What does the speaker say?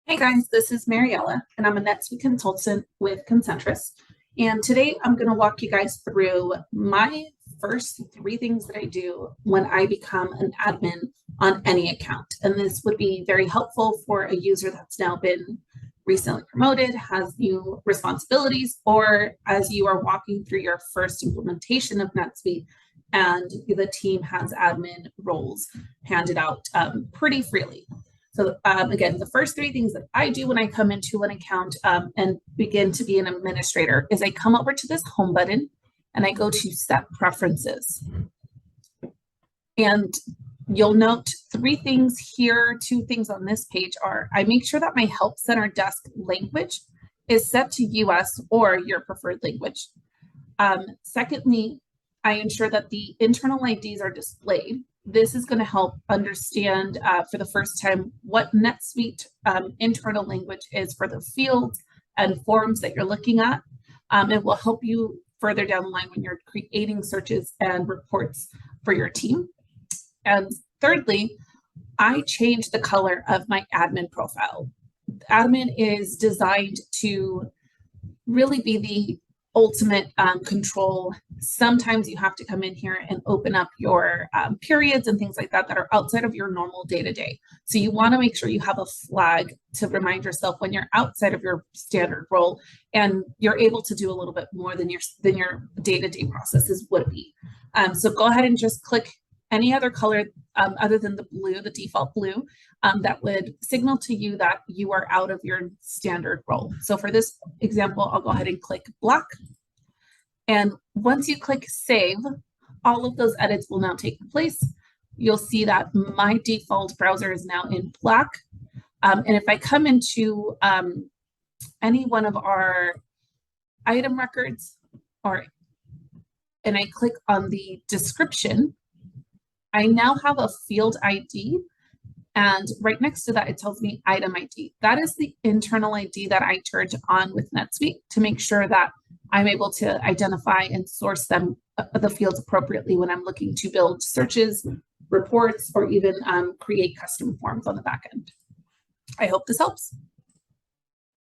Hey guys, this is Mariella, and I'm a NetSuite consultant with Concentrus. And today I'm going to walk you guys through my first three things that I do when I become an admin on any account. And this would be very helpful for a user that's now been recently promoted, has new responsibilities, or as you are walking through your first implementation of NetSuite and the team has admin roles handed out pretty freely. So again, the first three things that I do when I come into an account and begin to be an administrator is I come over to this home button and I go to set preferences. And you'll note three things here. Two things on this page are I make sure that my help center desk language is set to US or your preferred language. Secondly, I ensure that the internal IDs are displayed. This is going to help understand for the first time what NetSuite internal language is for the fields and forms that you're looking at. It will help you further down the line when you're creating searches and reports for your team. And thirdly, I change the color of my admin profile. Admin is designed to really be the ultimate control. Sometimes you have to come in here and open up your periods and things like that that are outside of your normal day-to-day. So you want to make sure you have a flag to remind yourself when you're outside of your standard role and you're able to do a little bit more than your day-to-day processes would be. So go ahead and just click any other color other than the blue, the default blue, that would signal to you that you are out of your standard role. So for this example, I'll go ahead and click black. And once you click save, all of those edits will now take place. You'll see that my default browser is now in black. And if I come into any one of our item records and I click on the description, I now have a field ID, and right next to that, it tells me item ID. That is the internal ID that I turned on with NetSuite to make sure that I'm able to identify and source them, the fields appropriately when I'm looking to build searches, reports, or even create custom forms on the back end. I hope this helps.